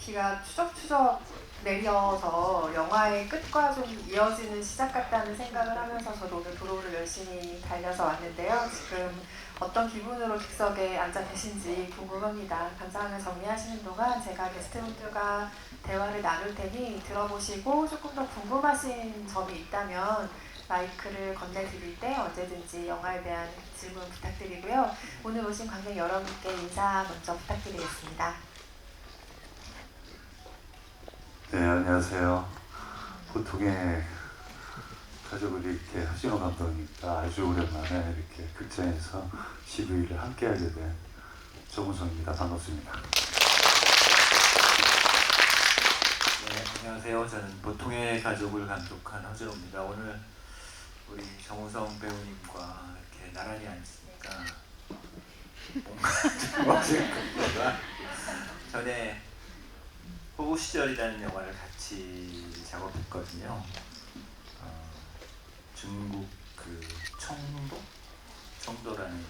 비가 추적추적 내려서 영화의 끝과 좀 이어지는 시작 같다는 생각을 하면서 저도 오늘 도로를 열심히 달려서 왔는데요. 지금 어떤 기분으로 객석에 앉아 계신지 궁금합니다. 감상을 정리하시는 동안 제가 게스트분들과 대화를 나눌 테니 들어보시고 조금 더 궁금하신 점이 있다면 마이크를 건네드릴 때 언제든지 영화에 대한 질문 부탁드리고요. 오늘 오신 관객 여러분께 인사 먼저 부탁드리겠습니다. 네, 안녕하세요. 보통의 가족을 이렇게 하신호 감독님과 아주 오랜만에 이렇게 극장에서 시구이를 함께하게 된 정우성입니다. 반갑습니다. 네, 안녕하세요. 저는 보통의 가족을 감독한 허준호입니다. 오늘 우리 정우성 배우님과 이렇게 나란히 앉으니까 뭔가 좀 어색합니다. 전에 호구 시절이라는 영화를 같이 작업했거든요. 중국 그 청도라는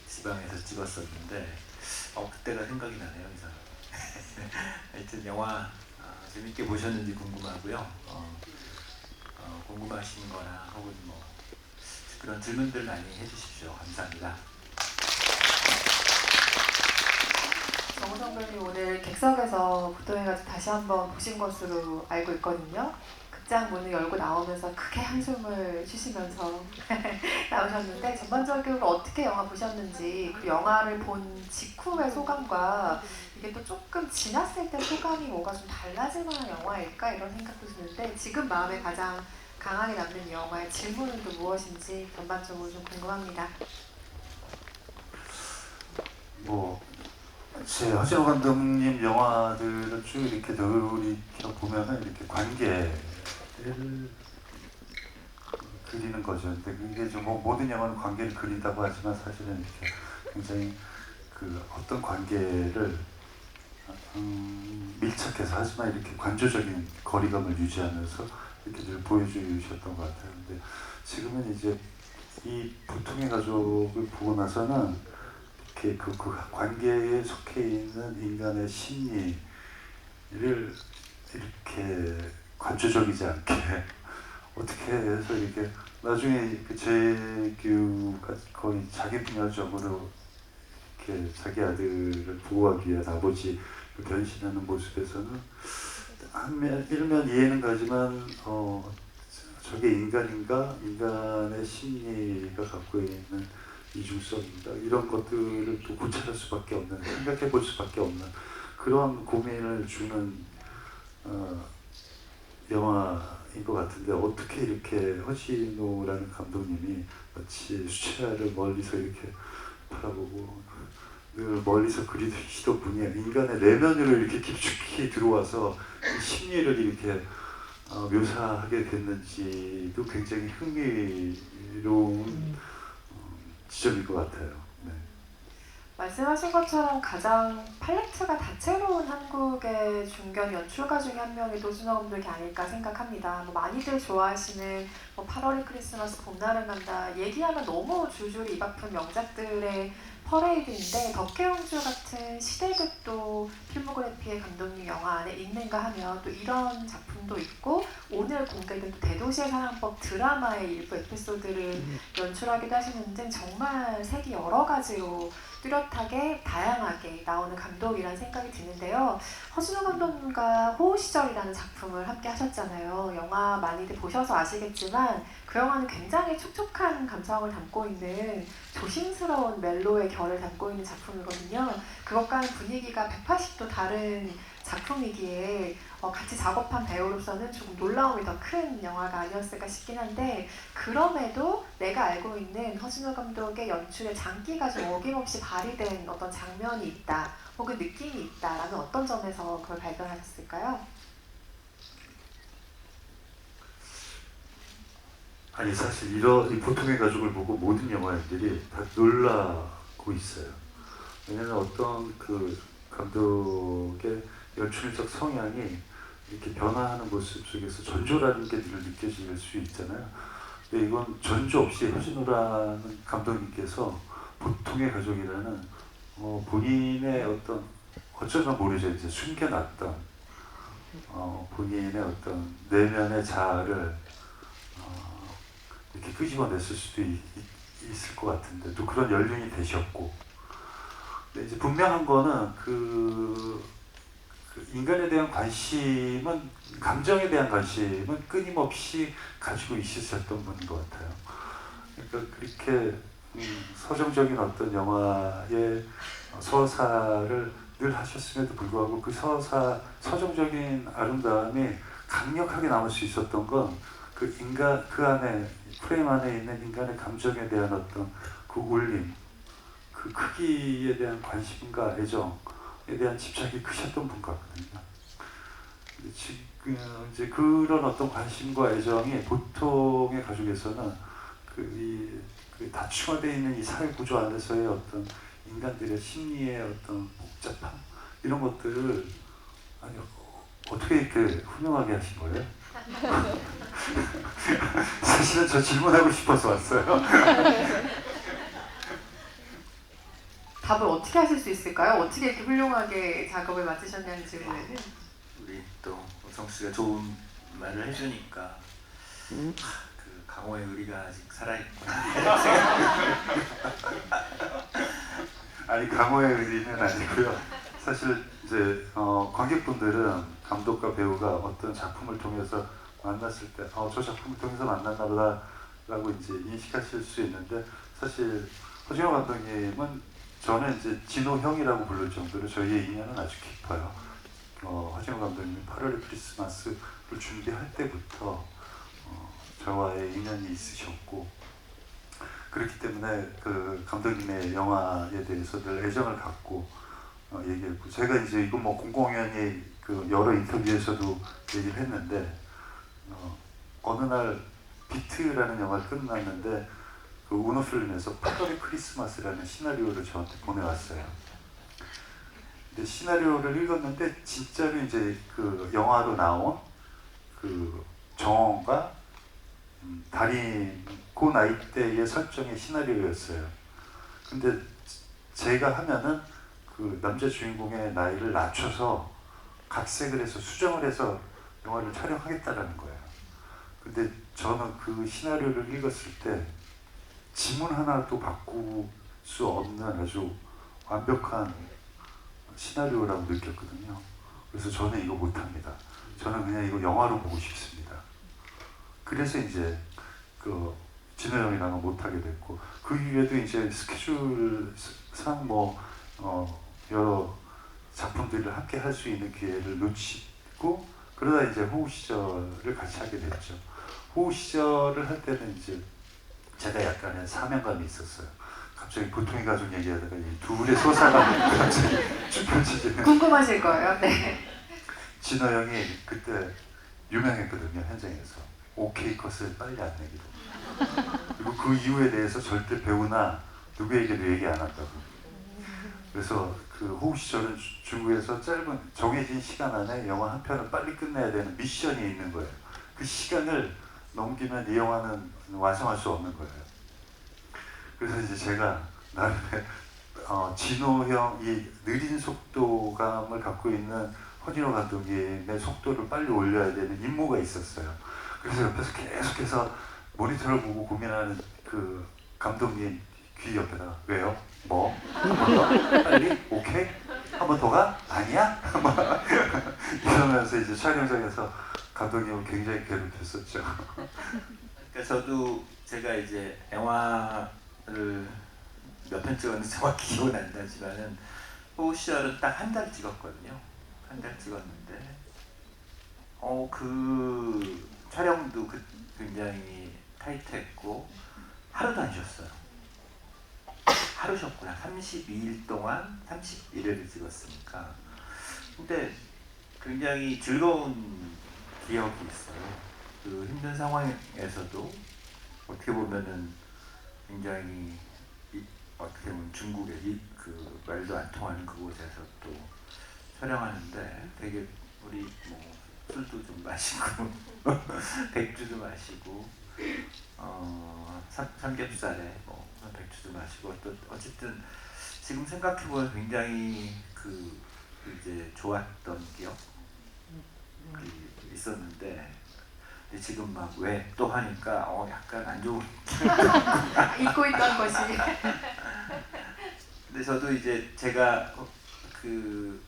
지방에서 찍었었는데 그때가 생각이 나네요. 이 사람. 하여튼 영화 재밌게 보셨는지 궁금하고요. 궁금하신 거나 혹은 뭐 그런 질문들 많이 해주십시오. 감사합니다. 정우성 배우님 오늘 객석에서 보통의 가족 다시 한번 보신 것으로 알고 있거든요. 극장 문을 열고 나오면서 크게 한숨을 쉬시면서 나오셨는데 전반적으로 어떻게 영화 보셨는지, 그리고 영화를 본 직후의 소감과 이게 또 조금 지났을 때 소감이 뭐가 좀 달라질 만한 영화일까 이런 생각도 드는데, 지금 마음에 가장 강하게 남는 이 영화의 질문은 또 무엇인지 전반적으로 좀 궁금합니다. 제 허진호 감독님 영화들을 쭉 이렇게 돌이켜 보면은 이렇게 관계를 그리는 거죠. 근데 그게 좀 모든 영화는 관계를 그린다고 하지만 사실은 이렇게 굉장히 그 어떤 관계를 밀착해서 하지만 이렇게 관조적인 거리감을 유지하면서 이렇게 늘 보여주셨던 것 같아요. 근데 지금은 이제 이 보통의 가족을 보고 나서는 그 관계에 속해 있는 인간의 심리를 이렇게 관조적이지 않게 어떻게 해서 이렇게 나중에 그 재규가 거의 자기 분야적으로 이렇게 자기 아들을 보호하기 위한 아버지 변신하는 모습에서는 일면 이해는 가지만 저게 인간인가? 인간의 심리가 갖고 있는 이중성인가? 이런 것들을 또 고찰할 수밖에 없는, 생각해 볼 수밖에 없는 그런 고민을 주는 영화인 것 같은데, 어떻게 이렇게 허진호라는 감독님이 마치 수채화를 멀리서 이렇게 바라보고 늘 멀리서 그리시던 분이 인간의 내면으로 이렇게 깊숙이 들어와서 이 심리를 이렇게 묘사하게 됐는지도 굉장히 흥미로운 지점일 것 같아요. 네. 말씀하신 것처럼 가장 팔레트가 다채로운 한국의 중견 연출가 중에 한 명이 노준호 감독이 아닐까 생각합니다. 많이들 좋아하시는 8월의 크리스마스, 봄날은 간다, 얘기하면 너무 줄줄이 입 아픈 명작들의 퍼레이드인데, 덕혜옹주 같은 시대극도 필모그래피의 감독님 영화 안에 있는가 하면 또 이런 작품도 있고, 오늘 공개된 또 대도시의 사랑법 드라마의 일부 에피소드를 연출하기도 하시는 등 정말 색이 여러 가지로 뚜렷하게 다양하게 나오는 감독이라는 생각이 드는데요. 허진호 감독님과 호우시절이라는 작품을 함께 하셨잖아요. 영화 많이들 보셔서 아시겠지만 그 영화는 굉장히 촉촉한 감성을 담고 있는 조심스러운 멜로의 결을 담고 있는 작품이거든요. 그것과는 분위기가 180도 다른 작품이기에 같이 작업한 배우로서는 조금 놀라움이 더 큰 영화가 아니었을까 싶긴 한데, 그럼에도 내가 알고 있는 허진호 감독의 연출의 장기가 좀 어김없이 발휘된 어떤 장면이 있다, 혹은 느낌이 있다라는 어떤 점에서 그걸 발견하셨을까요? 아니 사실 이 보통의 가족을 보고 모든 영화인들이 다 놀라고 있어요. 왜냐면 어떤 그 감독의 연출적 성향이 이렇게 변화하는 모습 속에서 전조라는 게 늘 느껴질 수 있잖아요. 근데 이건 전조 없이 허진호라는 감독님께서 보통의 가족이라는 본인의 어떤 어쩌면 모르죠. 이제 숨겨놨던 본인의 어떤 내면의 자아를 이렇게 끄집어냈을 수도 있을 것 같은데 또 그런 연륜이 되셨고, 근데 이제 분명한 거는 그 인간에 대한 관심은, 감정에 대한 관심은 끊임없이 가지고 있으셨던 분인 것 같아요. 그러니까 그렇게 서정적인 어떤 영화의 서사를 늘 하셨음에도 불구하고 그 서정적인 아름다움이 강력하게 남을 수 있었던 건 그 인간, 그 안에, 프레임 안에 있는 인간의 감정에 대한 어떤 그 울림, 그 크기에 대한 관심과 애정에 대한 집착이 크셨던 분 같거든요. 지금 이제 그런 어떤 관심과 애정이 보통의 가족에서는 그 다층화되어 있는 이 사회 구조 안에서의 어떤 인간들의 심리의 어떤 복잡함, 이런 것들을 어떻게 이렇게 훌륭하게 하신 거예요? 사실은 저 질문하고 싶어서 왔어요. 답을 어떻게 하실 수 있을까요? 어떻게 이렇게 훌륭하게 작업을 맡으셨냐는 질문에는. 우리 또 우성 씨가 좋은 말을 해주니까 그 강호의 의리가 아직 살아있구나. 아니, 강호의 의리는 아니고요. 사실 이제 관객분들은 감독과 배우가 어떤 작품을 통해서 만났을 때 저 작품을 통해서 만났나 보다 라고 이제 인식하실 수 있는데, 사실 허진호 감독님은 저는 이제 진호 형이라고 부를 정도로 저희의 인연은 아주 깊어요. 허진호 감독님이 8월의 크리스마스를 준비할 때부터 저와의 인연이 있으셨고, 그렇기 때문에 그 감독님의 영화에 대해서 늘 애정을 갖고 얘기했고, 제가 이제 이거 뭐 공공연히 그 여러 인터뷰에서도 얘기를 했는데, 어느 날 비트라는 영화를 끝났는데 그 우노필름에서 8월의 크리스마스라는 시나리오를 저한테 보내왔어요. 근데 시나리오를 읽었는데 진짜로 이제 그 영화로 나온 그 정원과 달인 그 나이대의 설정의 시나리오였어요. 근데 제가 하면은 그 남자 주인공의 나이를 낮춰서 각색을 해서 수정을 해서 영화를 촬영하겠다라는 거예요. 근데 저는 그 시나리오를 읽었을 때 지문 하나도 바꿀 수 없는 아주 완벽한 시나리오라고 느꼈거든요. 그래서 저는 이거 못합니다. 저는 그냥 이거 영화로 보고 싶습니다. 그래서 이제 그 진호 형이랑은 못하게 됐고, 그 이후에도 이제 스케줄상 뭐 여러 작품들을 함께 할 수 있는 기회를 놓치고, 그러다 이제 호우 시절을 같이 하게 됐죠. 호우 시절을 할 때는 이제 제가 약간의 사명감이 있었어요. 갑자기 보통의 가족 얘기하다가 이 둘의 소사가 갑자기 쭉 펼쳐지는. 궁금하실 거예요. 네. 진호 형이 그때 유명했거든요, 현장에서. 오케이 컷을 빨리 안 내기로. 그리고 그 이유에 대해서 절대 배우나 누구에게도 얘기 안 한다고. 그래서 그 호우 시절은 중국에서 짧은 정해진 시간 안에 영화 한 편을 빨리 끝내야 되는 미션이 있는 거예요. 그 시간을 넘기면 이 영화는 완성할 수 없는 거예요. 그래서 이제 제가 나름의 진호 형, 이 느린 속도감을 갖고 있는 허진호 감독님의 속도를 빨리 올려야 되는 임무가 있었어요. 그래서 옆에서 계속해서 모니터를 보고 고민하는 그 감독님 귀 옆에다가 왜요? 뭐? 한 번 더? 빨리? 오케이? 한 번 더 가? 아니야? 이러면서 이제 촬영장에서 감독님을 굉장히 괴롭혔었죠. 그러니까 저도 제가 이제 영화를 몇 편 찍었는지 정확히 기억은 안 나지만은 호우 시절은 딱 한 달 찍었거든요. 한 달 찍었는데 그 촬영도 굉장히 타이트했고 하루도 안 쉬었어요. 하루 쉬었구나. 32일 동안 31회를 찍었으니까. 근데 굉장히 즐거운 기억이 있어요. 그 힘든 상황에서도 어떻게 보면은 굉장히 어떻게 보면 중국의 그 말도 안 통하는 그곳에서 또 촬영하는데 되게 우리 뭐 술도 좀 마시고 백주도 마시고 삼겹살에 백주도 마시고 또 어쨌든 지금 생각해보면 굉장히 그 이제 좋았던 기억이 있었는데 근데 지금 막 왜 또 하니까 약간 안 좋은 잊고 있던 것이. 근데 저도 이제 제가 그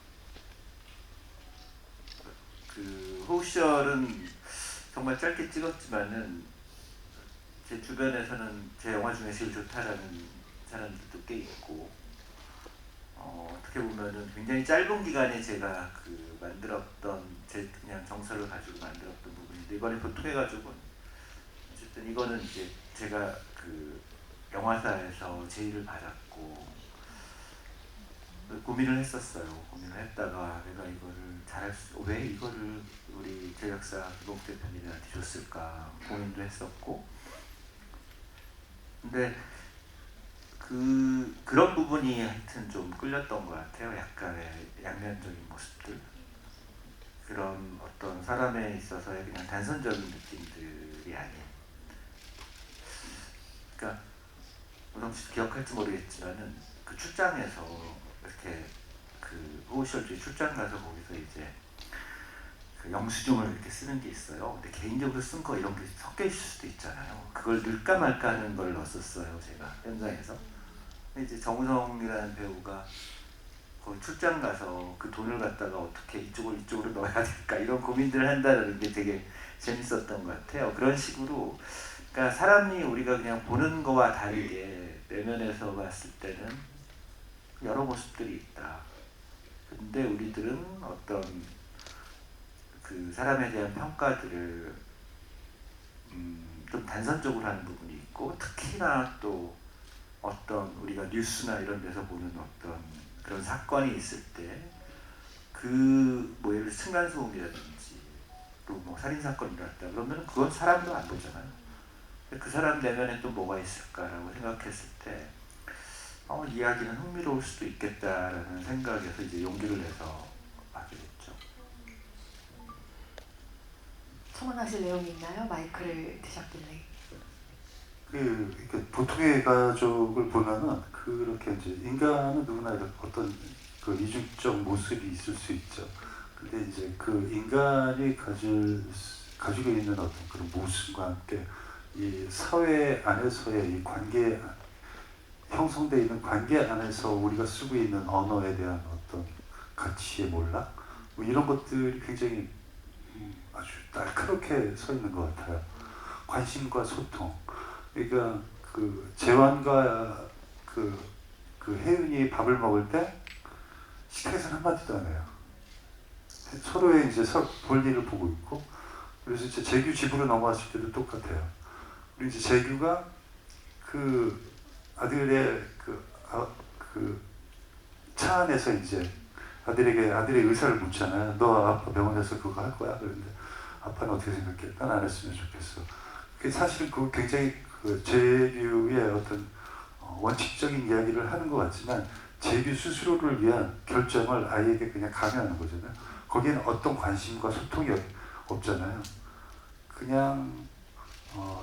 호우시절은 정말 짧게 찍었지만은 제 주변에서는 제 영화 중에 제일 좋다라는 사람들도 꽤 있고 어떻게 보면은 굉장히 짧은 기간에 제가 그 만들었던 제 그냥 정서를 가지고 만들었던 부분인데 이번에 보통의 가족은 어쨌든 이거는 이제 제가 그 영화사에서 제의를 받았고 고민을 했었어요. 고민을 했다가 내가 이거를 왜 이거를 우리 제작사 김봉 대표님한테 줬을까 고민도 했었고 근데 그런 부분이 하여튼 좀 끌렸던 것 같아요. 약간의 양면적인 모습들 그런 어떤 사람에 있어서의 그냥 단선적인 느낌들이 아닌 그러니까 우성 씨 기억할지 모르겠지만은 그 출장에서 이렇게 그 호우시얼 출장 가서 거기서 이제 그 영수증을 이렇게 쓰는 게 있어요. 근데 개인적으로 쓴 거 이런 게 섞여 있을 수도 있잖아요. 그걸 넣을까 말까 하는 걸 넣었었어요. 제가 현장에서. 근데 이제 정우성이라는 배우가 거기 출장 가서 그 돈을 갖다가 어떻게 이쪽으로 넣어야 될까 이런 고민들을 한다는 게 되게 재밌었던 것 같아요. 그런 식으로 그러니까 사람이 우리가 그냥 보는 거와 다르게 내면에서 봤을 때는 여러 모습들이 있다. 근데 우리들은 어떤 그 사람에 대한 평가들을 좀 단선적으로 하는 부분이 있고 특히나 또 어떤 우리가 뉴스나 이런 데서 보는 어떤 그런 사건이 있을 때 그 뭐 예를 들어 층간소음이라든지 또 뭐 살인사건이 일어났다 그러면 그건 사람도 안 보잖아요. 그 사람 내면에 또 뭐가 있을까라고 생각했을 때 이야기는 흥미로울 수도 있겠다라는 생각에서 이제 용기를 내서 하게 됐죠. 첨언하실 내용이 있나요? 마이크를 드셨길래. 그 보통의 가족을 보면은 그렇게 이제 인간은 누구나 어떤 그 이중적 모습이 있을 수 있죠. 근데 이제 그 인간이 가지고 있는 어떤 그런 모습과 함께 이 사회 안에서의 이 관계 형성되어 있는 관계 안에서 우리가 쓰고 있는 언어에 대한 어떤 가치의 몰락 뭐 이런 것들이 굉장히 아주 날카롭게 서 있는 것 같아요. 관심과 소통. 그러니까 그 재환과 그 혜윤이 밥을 먹을 때 식탁에서는 한마디도 안 해요. 서로의 이제 볼 일을 보고 있고 그래서 이제 재규 집으로 넘어왔을 때도 똑같아요. 그리고 이제 재규가 그 아들의 그 차 안에서 이제 아들의 의사를 묻잖아요. 너 아빠 병원에서 그거 할 거야? 그런데 아빠는 어떻게 생각해? 난 안 했으면 좋겠어. 사실은 그 굉장히 그 재규의 어떤 원칙적인 이야기를 하는 것 같지만 재규 스스로를 위한 결정을 아이에게 그냥 강요하는 거잖아요. 거기에는 어떤 관심과 소통이 없잖아요. 그냥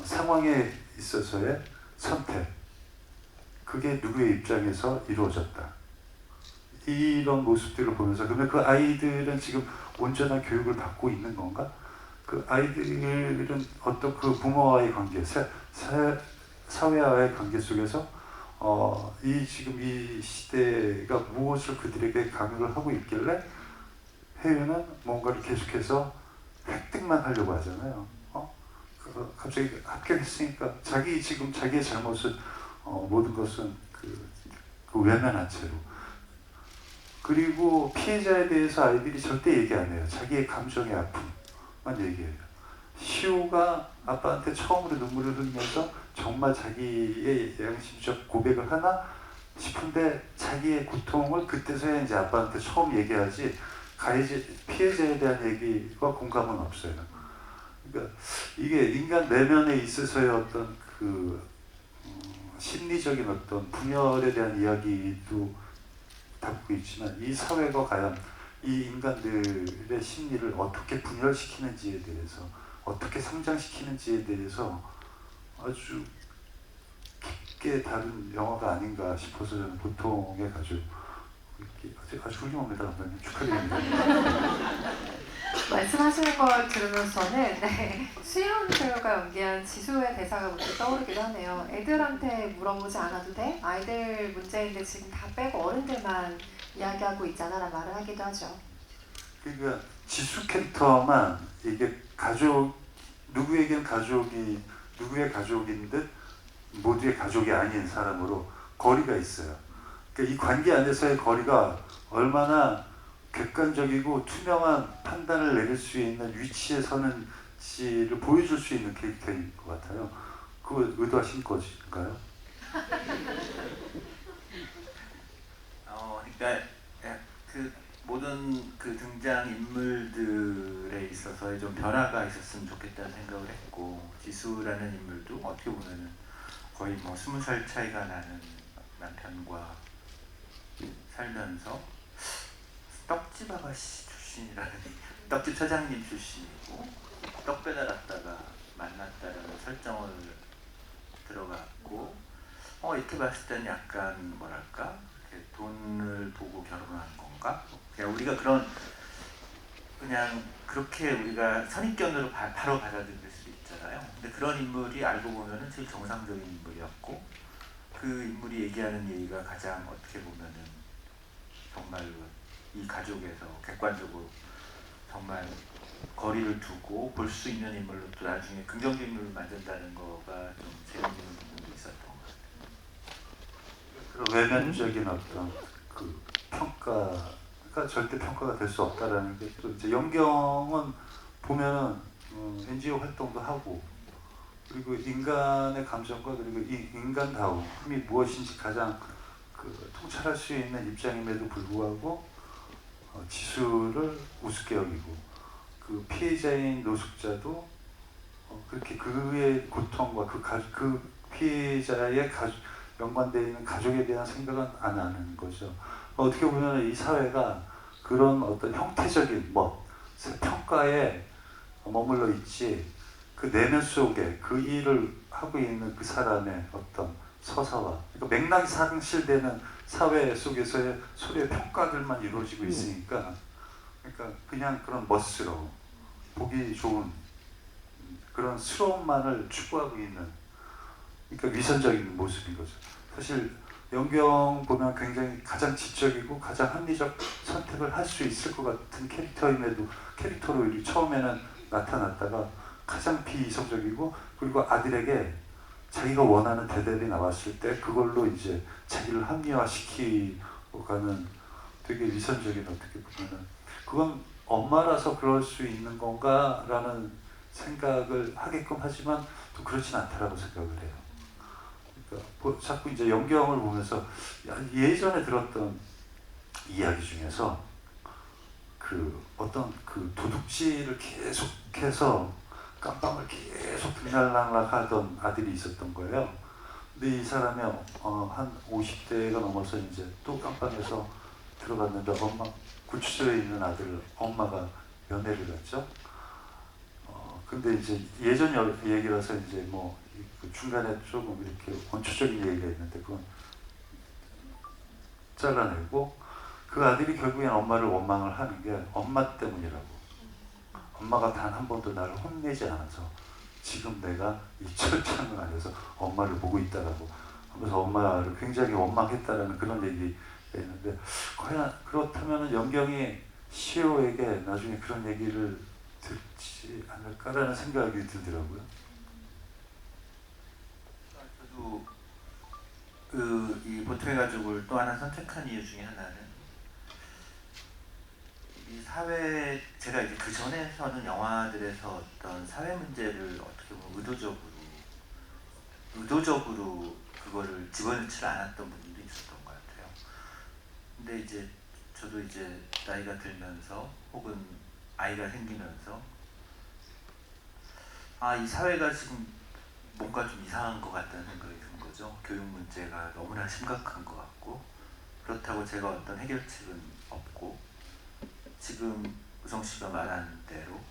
상황에 있어서의 선택. 그게 누구의 입장에서 이루어졌다. 이런 모습들을 보면서 그러면 그 아이들은 지금 온전한 교육을 받고 있는 건가? 그 아이들은 어떤 그 부모와의 관계, 사회와의 관계 속에서 지금 이 시대가 무엇을 그들에게 강요를 하고 있길래 혜윤은 뭔가를 계속해서 획득만 하려고 하잖아요. 갑자기 합격했으니까 지금 자기의 잘못을 모든 것은 그 외면한 채로. 그리고 피해자에 대해서 아이들이 절대 얘기 안 해요. 자기의 감정의 아픔만 얘기해요. 시우가 아빠한테 처음으로 눈물을 흘리면서 정말 자기의 양심적 고백을 하나 싶은데 자기의 고통을 그때서야 이제 아빠한테 처음 얘기하지 피해자에 대한 얘기와 공감은 없어요. 그러니까 이게 인간 내면에 있어서의 어떤 심리적인 어떤 분열에 대한 이야기도 담고 있지만 이 사회가 과연 이 인간들의 심리를 어떻게 분열시키는지에 대해서 어떻게 성장시키는지에 대해서 아주 깊게 다룬 영화가 아닌가 싶어서 저는 보통의 가족 이렇게 아주 훌륭합니다. 감독님 축하드립니다. 말씀하시는 걸 들으면서는 네, 수현 배우가 연기한 지수의 대사가 문득 떠오르기도 하네요. 애들한테 물어보지 않아도 돼? 아이들 문제인데 지금 다 빼고 어른들만 이야기하고 있잖아 라는 말을 하기도 하죠. 그러니까 지수 캐릭터만 이게 누구에겐 누구의 가족인 듯 모두의 가족이 아닌 사람으로 거리가 있어요. 그러니까 이 관계 안에서의 거리가 얼마나 객관적이고 투명한 판단을 내릴 수 있는 위치에 서는지를 보여줄 수 있는 캐릭터인 것 같아요. 그걸 의도하신 것인가요? 그러니까 그 모든 그 등장 인물들에 있어서의 좀 변화가 있었으면 좋겠다는 생각을 했고, 지수라는 인물도 어떻게 보면은 거의 뭐 20살 차이가 나는 남편과 살면서 떡집 아가씨 출신이라는 떡집 사장님 출신이고 떡 배달하다가 만났다라는 설정을 들어갔고, 이렇게 봤을 때는 약간 뭐랄까, 이렇게 돈을 보고 결혼한 건가? 그냥 우리가 그냥 그렇게 우리가 선입견으로 바로 받아들일 수 있잖아요. 근데 그런 인물이 알고 보면은 제일 정상적인 인물이었고, 그 인물이 얘기하는 얘기가 가장 어떻게 보면은 정말로 이 가족에서 객관적으로 정말 거리를 두고 볼 수 있는 인물로 또 나중에 긍정적 인물을 만든다는 거가 좀 재밌는 부분도 있었던 것 같아요. 그런 외면적인 어떤 그 평가가 절대 평가가 될 수 없다라는 게, 또 이제 연경은 보면은 NGO 활동도 하고, 그리고 인간의 감정과 그리고 이 인간다움이 무엇인지 가장 통찰할 수 있는 입장임에도 불구하고 지수를 우습게 여기고, 그 피해자인 노숙자도 그렇게 그의 고통과 그 피해자의 연관되어 있는 가족에 대한 생각은 안 하는 거죠. 어떻게 보면 이 사회가 그런 어떤 형태적인 평가에 머물러 있지, 그 내면 속에 그 일을 하고 있는 그 사람의 어떤 서사와, 그러니까 맥락이 상실되는 사회 속에서의 소리의 평가들만 이루어지고 있으니까, 그러니까 그냥 그런 멋스러움, 보기 좋은 그런 스러움만을 추구하고 있는, 그러니까 위선적인 모습인 거죠. 사실 연경 보면 굉장히 가장 지적이고 가장 합리적 선택을 할 수 있을 것 같은 캐릭터로 처음에는 나타났다가 가장 비이성적이고, 그리고 아들에게 자기가 원하는 대답이 나왔을 때 그걸로 이제 자기를 합리화시키고 가는 되게 위선적인, 어떻게 보면은 그건 엄마라서 그럴 수 있는 건가라는 생각을 하게끔 하지만 또 그렇진 않다라고 생각을 해요. 그러니까 자꾸 이제 연경을 보면서 예전에 들었던 이야기 중에서 어떤 도둑질을 계속해서 깜빵을 계속 들락날락하던 아들이 있었던 거예요. 근데 이 사람이 한 50대가 넘어서 이제 또 깜빵에서 들어갔는데 구치소에 있는 아들 엄마가 면회를 갔죠. 근데 이제 예전 얘기라서 이제 그 중간에 조금 이렇게 원초적인 얘기가 있는데 그건 잘라내고, 그 아들이 결국엔 엄마를 원망을 하는 게 엄마 때문이라고. 엄마가 단 한 번도 나를 혼내지 않아서 지금 내가 이 철창을 안에서 엄마를 보고 있다라고 하면서 엄마를 굉장히 원망했다라는 그런 얘기가 있는데, 과연 그렇다면 연경이 시호에게 나중에 그런 얘기를 듣지 않을까라는 생각이 들더라고요. 저도 이 보통의 가족을 또 하나 선택한 이유 중에 하나는 이 사회, 제가 이제 그 전에서는 영화들에서 어떤 사회 문제를 어떻게 보면 의도적으로 그거를 집어넣지 않았던 부분도 있었던 것 같아요. 근데 이제 저도 이제 나이가 들면서 혹은 아이가 생기면서 이 사회가 지금 뭔가 좀 이상한 것 같다는 생각이 든 거죠. 교육 문제가 너무나 심각한 것 같고, 그렇다고 제가 어떤 해결책은 없고, 지금 우성 씨가 말한 대로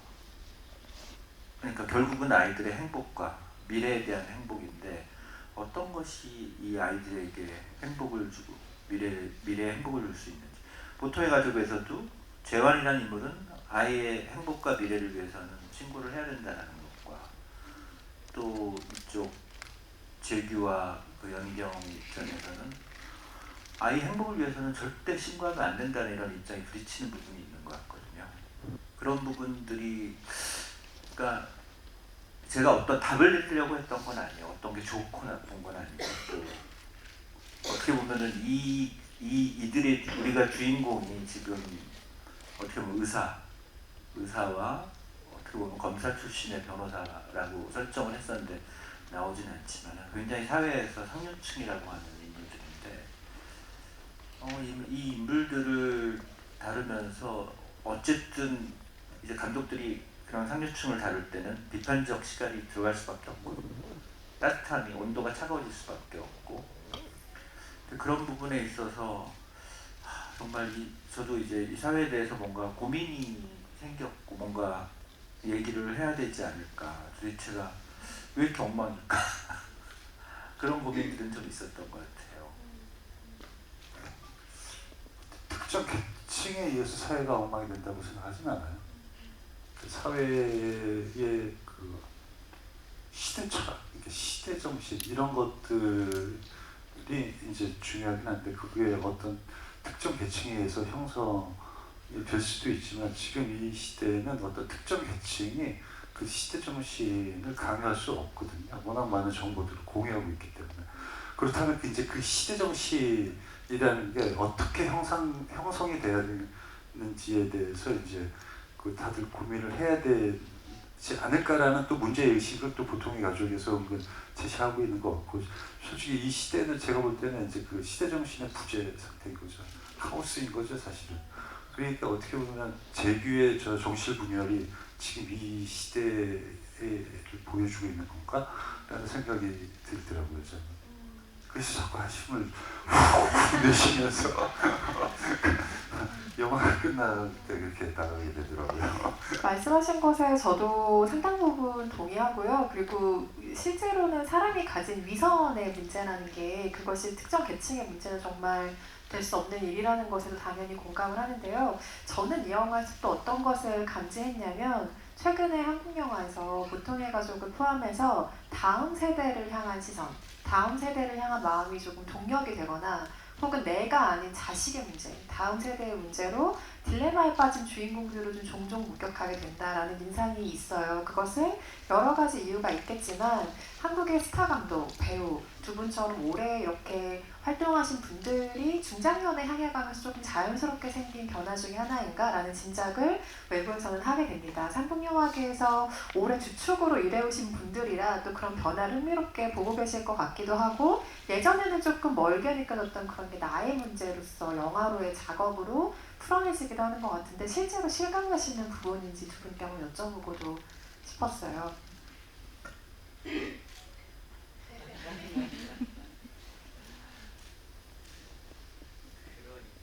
그러니까 결국은 아이들의 행복과 미래에 대한 행복인데, 어떤 것이 이 아이들에게 행복을 주고 미래에 행복을 줄 수 있는지. 보통의 가족에서도 재환이라는 인물은 아이의 행복과 미래를 위해서는 신고를 해야 된다는 것과, 또 이쪽 재규와 그 연경 입장에서는 아이 행복을 위해서는 절대 신고하면 안 된다는 이런 입장이 부딪히는 부분이 있는 것 같거든요. 그런 부분들이, 그러니까 제가 어떤 답을 내리려고 했던 건 아니에요. 어떤 게 좋고 나쁜 건 아니고, 또 어떻게 보면은 이들의, 우리가 주인공이 지금 어떻게 보면 의사와 어떻게 보면 검사 출신의 변호사라고 설정을 했었는데 나오진 않지만 굉장히 사회에서 상류층이라고 하는 인물들인데, 이 인물들을 다루면서 어쨌든 이제 감독들이 그런 상류층을 다룰 때는 비판적 시각이 들어갈 수밖에 없고, 따뜻함이, 온도가 차가워질 수밖에 없고, 그런 부분에 있어서 정말 저도 이제 이 사회에 대해서 뭔가 고민이 생겼고, 뭔가 얘기를 해야 되지 않을까, 도대체가 왜 이렇게 엉망일까 그런 고민들은 좀 있었던 것 같아요. 특정 계층에 의해서 사회가 엉망이 된다고 생각하진 않아요. 그 사회의 그 시대 철학, 시대 정신 이런 것들이 이제 중요하긴 한데, 그게 어떤 특정 계층에 의해서 형성이 될 수도 있지만, 지금 이 시대에는 어떤 특정 계층이 그 시대 정신을 강요할 수 없거든요. 워낙 많은 정보들을 공유하고 있기 때문에. 그렇다면 이제 그 시대 정신이라는 게 어떻게 형성이 돼야 되는지에 대해서 이제 그 다들 고민을 해야 되지 않을까라는 또 문제 의식을 또 보통의 가족에서 은근 제시하고 있는 것 같고, 솔직히 이 시대는 제가 볼 때는 이제 그 시대 정신의 부재 상태인 거죠. 카오스인 거죠, 사실은. 그러니까 어떻게 보면 재규의 저 정실분열이 지금 이 시대를 보여주고 있는 건가? 라는 생각이 들더라고요, 저는. 그래서 자꾸 한숨을 훅 내쉬면서 영화가 끝날 때 그렇게 나가게 되더라고요. 말씀하신 것에 저도 상당 부분 동의하고요. 그리고 실제로는 사람이 가진 위선의 문제라는 게, 그것이 특정 계층의 문제는 정말 될 수 없는 일이라는 것에도 당연히 공감을 하는데요. 저는 이 영화에서 또 어떤 것을 감지했냐면, 최근에 한국 영화에서 보통의 가족을 포함해서 다음 세대를 향한 시선, 다음 세대를 향한 마음이 조금 동력이 되거나, 혹은 내가 아닌 자식의 문제, 다음 세대의 문제로 딜레마에 빠진 주인공들을 좀 종종 목격하게 된다라는 인상이 있어요. 그것은 여러 가지 이유가 있겠지만, 한국의 스타 감독, 배우 두 분처럼 오래 이렇게 활동하신 분들이 중장년에 향해 가면서 조금 자연스럽게 생긴 변화 중에 하나인가라는 짐작을 외부에서는 하게 됩니다. 한국 영화계에서 오래 주축으로 일해오신 분들이라 또 그런 변화를 흥미롭게 보고 계실 것 같기도 하고, 예전에는 조금 멀게 느껴졌던 그런 게 나의 문제로서 영화로의 작업으로 풀어내지기도 하는 것 같은데, 실제로 실감나시는 부분인지 두 분께 한번 여쭤보고도 싶었어요.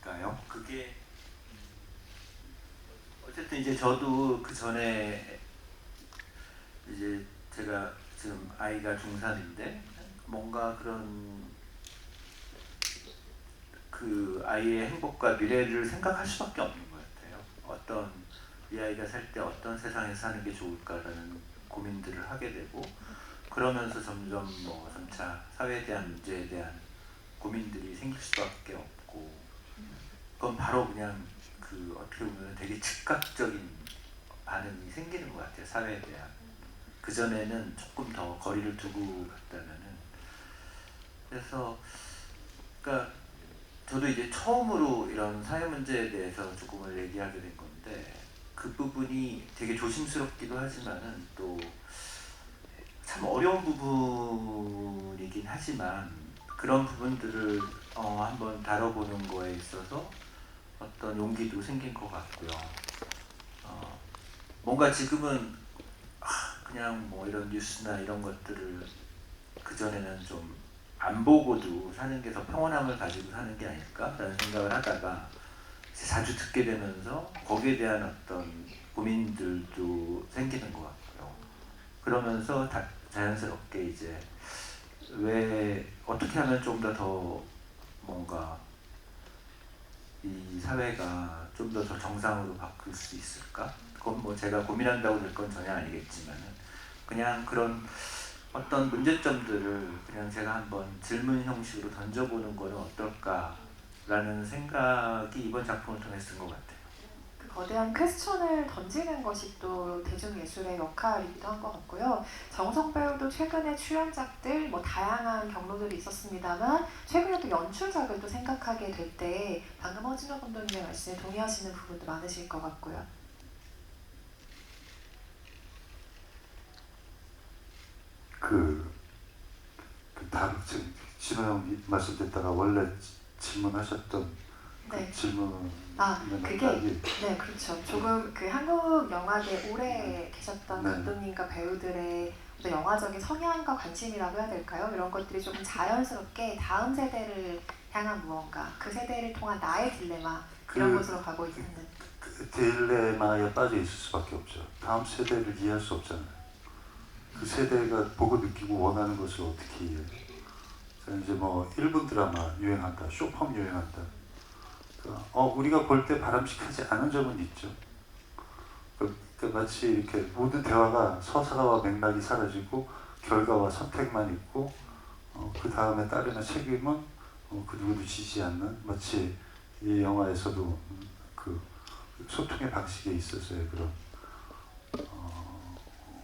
그러니까요. 그게 어쨌든 이제 저도 그 전에 이제 제가 지금 아이가 중3인데 뭔가 그런 그 아이의 행복과 미래를 생각할 수밖에 없는 것 같아요. 이 아이가 살 때 어떤 세상에 사는 게 좋을까라는 고민들을 하게 되고, 그러면서 점점 점차 사회에 대한 문제에 대한 고민들이 생길 수밖에 없고, 그건 바로 그냥 그 어떻게 보면 되게 즉각적인 반응이 생기는 것 같아요, 사회에 대한. 그전에는 조금 더 거리를 두고 갔다면은. 그래서 그러니까 저도 이제 처음으로 이런 사회 문제에 대해서 조금을 얘기하게 된 건데, 그 부분이 되게 조심스럽기도 하지만은 또 참 어려운 부분이긴 하지만, 그런 부분들을 한번 다뤄보는 거에 있어서 어떤 용기도 생긴 것 같고요. 뭔가 지금은 그냥 이런 뉴스나 이런 것들을 그전에는 좀 안 보고도 사는 게 더 평온함을 가지고 사는 게 아닐까라는 생각을 하다가 자주 듣게 되면서 거기에 대한 어떤 고민들도 생기는 것 같고요. 그러면서 자연스럽게 이제 왜 어떻게 하면 좀 더 뭔가 이 사회가 좀 더 정상으로 바뀔 수 있을까? 그건 뭐 제가 고민한다고 될 건 전혀 아니겠지만은 그냥 그런 어떤 문제점들을 그냥 제가 한번 질문 형식으로 던져보는 거는 어떨까라는 생각이 이번 작품을 통해서 든 것 같아요. 그 거대한 퀘스천을 던지는 것이 또 대중예술의 역할이기도 한 것 같고요. 정우성 배우도 최근에 출연작들 뭐 다양한 경로들이 있었습니다만 최근에 또 연출작을 또 생각하게 될 때 방금 허진호 감독님의 말씀에 동의하시는 부분도 많으실 것 같고요. 다음 진호 형 말씀 듣다가 원래 질문하셨던 네. 질문 그게 네, 그렇죠. 조금 그 한국 영화계 오래 계셨던 네. 감독님과 배우들의 어떤 영화적인 성향과 관심이라고 해야 될까요? 이런 것들이 조금 자연스럽게 다음 세대를 향한 무언가, 그 세대를 통한 나의 딜레마 이런 곳으로 가고 있는. 그 딜레마에 빠져 있을 수밖에 없죠. 다음 세대를 이해할 수 없잖아요. 그 세대가 보고 느끼고 원하는 것을 어떻게 이해해요? 이제 뭐 일본 드라마 유행한다, 쇼폼 유행한다. 우리가 볼 때 바람직하지 않은 점은 있죠. 마치 이렇게 모든 대화가 서사와 맥락이 사라지고 결과와 선택만 있고 그 다음에 따르는 책임은 그 누구도 지지 않는, 마치 이 영화에서도 그 소통의 방식에 있어서의 그런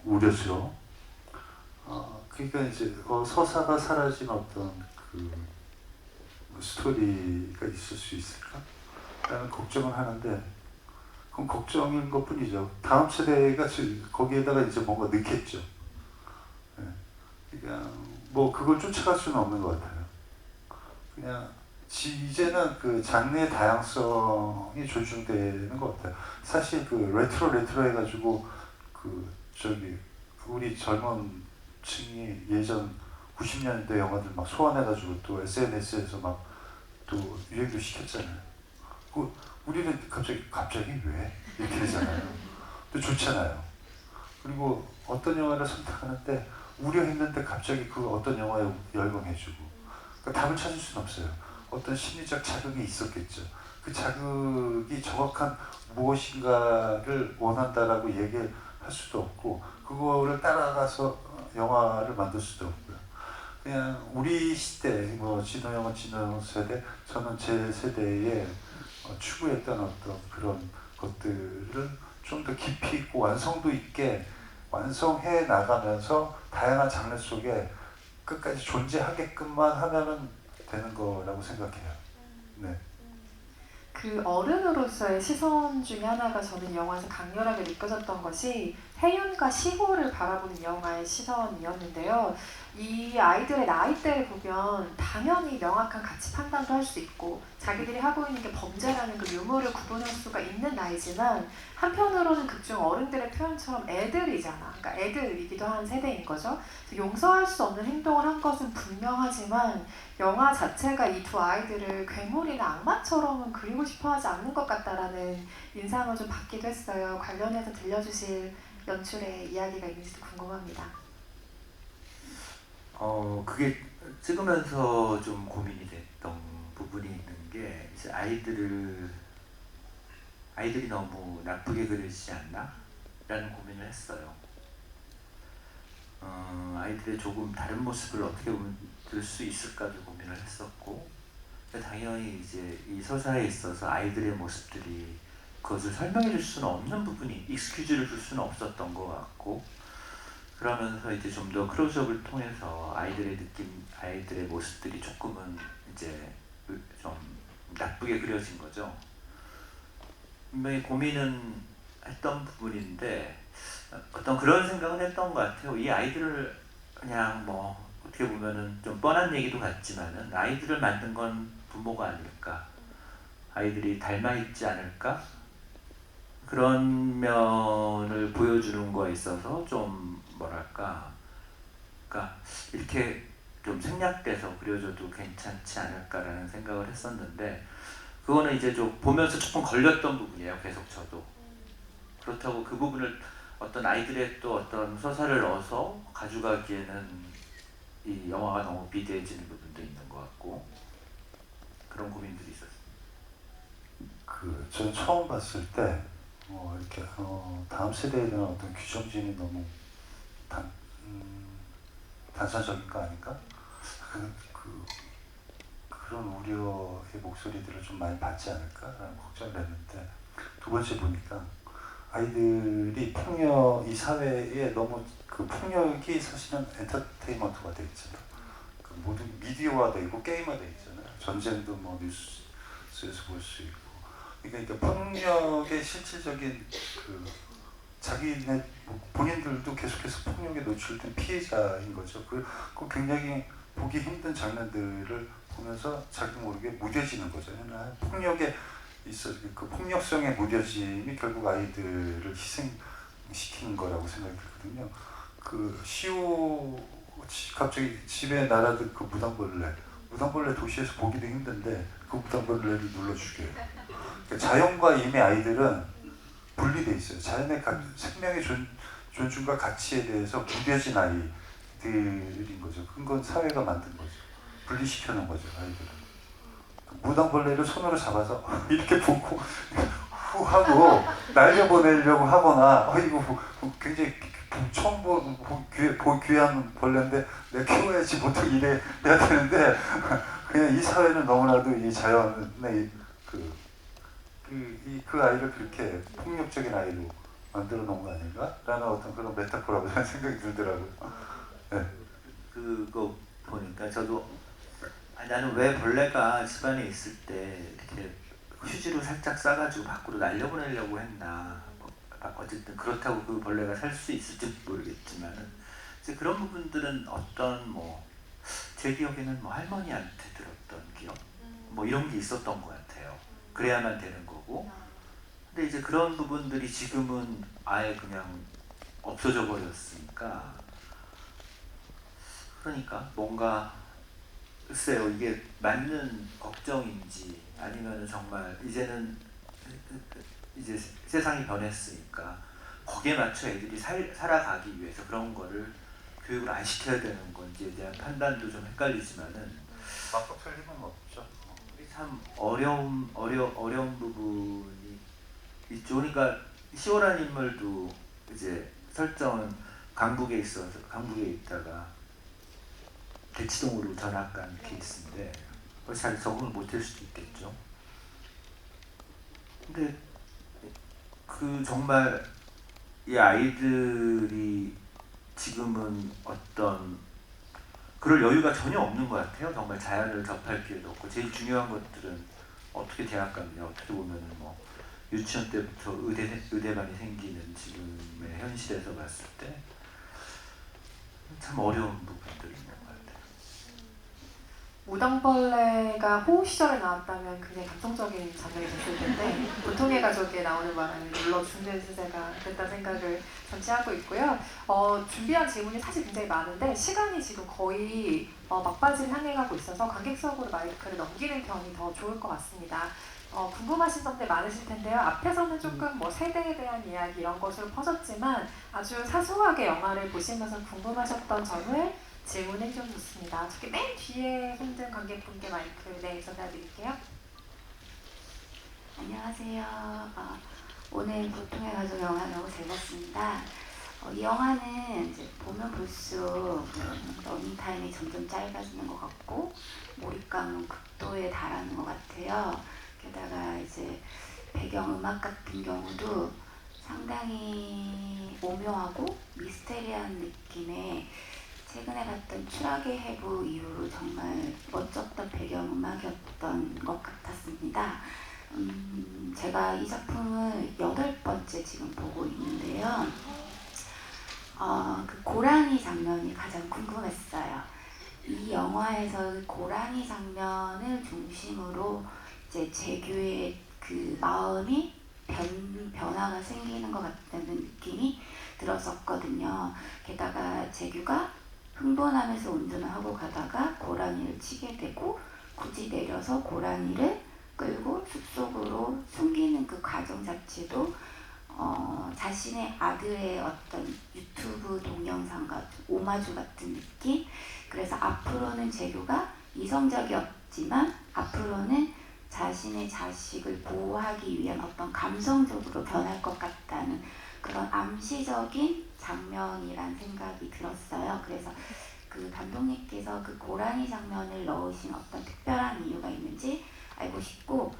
우려스러움. 그러니까 이제 서사가 사라진 어떤 그 스토리가 있을 수 있을까? 라는 걱정을 하는데 그건 걱정인 것 뿐이죠. 다음 세대가 거기에다가 이제 뭔가 넣겠죠. 네. 그러니까 뭐 그걸 쫓아갈 수는 없는 것 같아요. 그냥 이제는 그 장르의 다양성이 존중되는 것 같아요. 사실 그 레트로 해가지고 우리 젊은 층이 예전 90년대 영화들 막 소환해가지고 또 SNS에서 막 또 유행도 시켰잖아요. 우리는 갑자기 왜? 이렇게 되잖아요. 또 좋잖아요. 그리고 어떤 영화를 선택하는데 우려했는데 갑자기 그 어떤 영화에 열광해주고. 그러니까 답을 찾을 수는 없어요. 어떤 심리적 자극이 있었겠죠. 그 자극이 정확한 무엇인가를 원한다라고 얘기할 수도 없고 그거를 따라가서 영화를 만들 수도 없고요. 그냥 우리 시대, 뭐 진호 형은 진호 형 세대, 저는 제 세대에 추구했던 어떤 그런 것들을 좀 더 깊이 있고 완성도 있게 완성해 나가면서 다양한 장르 속에 끝까지 존재하게끔만 하면은 되는 거라고 생각해요. 네. 그 어른으로서의 시선 중에 하나가 저는 영화에서 강렬하게 느껴졌던 것이 혜윤과 시호를 바라보는 영화의 시선이었는데요. 이 아이들의 나이대를 보면 당연히 명확한 가치 판단도 할 수 있고 자기들이 하고 있는 게 범죄라는 그 유무를 구분할 수가 있는 나이지만 한편으로는 극중 어른들의 표현처럼 애들이잖아. 그러니까 애들이기도 한 세대인 거죠. 용서할 수 없는 행동을 한 것은 분명하지만 영화 자체가 이 두 아이들을 괴물이나 악마처럼은 그리고 싶어하지 않는 것 같다라는 인상을 좀 받기도 했어요. 관련해서 들려주실 연출의 이야기가 있는지도 궁금합니다. 그게 찍으면서 좀 고민이 됐던 부분이 있는 게 이제 아이들이 너무 나쁘게 그려지지 않나? 라는 고민을 했어요. 아이들의 조금 다른 모습을 어떻게 보면 들 수 있을까도 고민을 했었고 당연히 이제 이 서사에 있어서 아이들의 모습들이 그것을 설명해 줄 수는 없는 부분이 익스큐즈를 줄 수는 없었던 것 같고 그러면서 이제 좀 더 클로즈업을 통해서 아이들의 느낌, 아이들의 모습들이 조금은 이제 좀 나쁘게 그려진 거죠. 분명히 고민은 했던 부분인데 어떤 그런 생각은 했던 것 같아요. 이 아이들을 그냥 뭐 어떻게 보면은 좀 뻔한 얘기도 같지만은 아이들을 만든 건 부모가 아닐까, 아이들이 닮아 있지 않을까 그런 면을 보여주는 거에 있어서 좀 뭐랄까, 그러니까 이렇게 좀 생략돼서 그려줘도 괜찮지 않을까라는 생각을 했었는데 그거는 이제 좀 보면서 조금 걸렸던 부분이에요. 계속 저도 그렇다고 그 부분을 어떤 아이들의 또 어떤 서사를 넣어서 가져가기에는 이 영화가 너무 비대해지는 부분도 있는 것 같고 그런 고민들이 있었어요. 저는 처음 봤을 때 이렇게 다음 세대에 대한 어떤 규정진이 너무 단, 단선적인 거 아닌가? 그런 우려의 목소리들을 좀 많이 받지 않을까라는 걱정을 했는데 두 번째 보니까 아이들이 이 사회에 너무 그 폭력이 사실은 엔터테인먼트가 돼 있잖아요. 그 모든 미디어화돼 있고 게임화돼 있잖아요. 전쟁도 뭐 뉴스에서 볼 수 있고. 그러니까 폭력의 실질적인 자기네 본인들도 계속해서 폭력에 노출된 피해자인 거죠. 그 굉장히 보기 힘든 장면들을 보면서 자기 모르게 무뎌지는 거죠. 폭력에 있어 그 폭력성의 무뎌짐이 결국 아이들을 희생시키는 거라고 생각이 들거든요. 갑자기 집에 날아든 그 무당벌레 도시에서 보기도 힘든데 그 무당벌레를 눌러 죽여요. 그러니까 자연과 이미 아이들은 분리돼 있어요. 자연의 생명의 존중과 가치에 대해서 무뎌진 아이들인 거죠. 그건 사회가 만든 거죠. 분리시켜 놓은 거죠, 아이들은. 무당벌레를 손으로 잡아서 이렇게 보고 후 하고 날려보내려고 하거나 이거 굉장히 처음 귀한 벌레인데 내가 키워야지 보통 이래야 되는데 그냥 이 사회는 너무나도 이 자연의 그 아이를 그렇게 폭력적인 아이로 만들어 놓은 거 아닌가라는 어떤 그런 메타포라고 생각이 들더라고요. 네. 그거 보니까 저도 나는 왜 벌레가 집안에 있을 때 이렇게 휴지로 살짝 싸가지고 밖으로 날려보내려고 했나. 어쨌든 그렇다고 그 벌레가 살 수 있을지 모르겠지만은 이제 그런 부분들은 제 기억에는 할머니한테 들었던 기억 이런 게 있었던 것 같아요. 그래야만 되는 거고. 근데 이제 그런 부분들이 지금은 아예 그냥 없어져 버렸으니까 그러니까 뭔가 글쎄요, 이게 맞는 걱정인지 아니면 정말 이제는 이제 세상이 변했으니까 거기에 맞춰 애들이 살아가기 위해서 그런 거를 교육을 안 시켜야 되는 건지에 대한 판단도 좀 헷갈리지만은 맞고 틀림은 없죠. 참 어려운 부분이 있죠. 그러니까 시오란 인물도 이제 설정은 강북에 있다가 대치동으로 전학 간 케이스인데 잘 적응을 못할 수도 있겠죠. 근데 정말 이 아이들이 지금은 어떤 그럴 여유가 전혀 없는 것 같아요. 정말 자연을 접할 기회도 없고 제일 중요한 것들은 어떻게 대학 가느냐, 어떻게 보면은 유치원 때부터 의대반이 생기는 지금의 현실에서 봤을 때 참 어려운 부분들이 있는 것 같아요. 무당벌레가 호우 시절에 나왔다면 굉장히 감성적인 장면이 됐을 텐데 보통의 가족에 나오는 바람에 물론 중대 수세가 됐다 생각을 잠시 하고 있고요. 준비한 질문이 사실 굉장히 많은데 시간이 지금 거의 막바지를 향해 가고 있어서 관객석으로 마이크를 넘기는 편이 더 좋을 것 같습니다. 궁금하신 점들 많으실 텐데요. 앞에서는 조금 세대에 대한 이야기 이런 것으로 퍼졌지만 아주 사소하게 영화를 보시면서 궁금하셨던 점을 질문해 좀 좋습니다. 특히 맨 뒤에 손든 관객분께 마이크 전달드릴게요. 안녕하세요. 오늘 보통의 가족 영화 너무 잘 봤습니다. 이 영화는 이제 보면 볼수록 러닝타임이 점점 짧아지는 것 같고 몰입감은 극도에 달하는 것 같아요. 게다가 이제 배경음악 같은 경우도 상당히 오묘하고 미스테리한 느낌의 최근에 봤던 추락의 해부 이후로 정말 멋졌던 배경음악이었던 것 같았습니다. 제가 이 작품을 8번째 지금 보고 있는데요. 그 고라니 장면이 가장 궁금했어요. 이 영화에서 고라니 장면을 중심으로 이제 재규의 그 마음이 변화가 생기는 것 같다는 느낌이 들었었거든요. 게다가 재규가 흥분하면서 운전을 하고 가다가 고라니를 치게 되고 굳이 내려서 고라니를 끌고 숲속으로 숨기는 그 과정 자체도 자신의 아들의 어떤 유튜브 동영상과 오마주 같은 느낌. 그래서 앞으로는 재규가 이성적이었지만 앞으로는 자신의 자식을 보호하기 위한 어떤 감성적으로 변할 것 같다는 그런 암시적인 장면이란 생각이 들었어요. 그래서 그 감독님께서 그 고라니 장면을 넣으신 어떤 특별한 이유가 있는지 알고 싶고,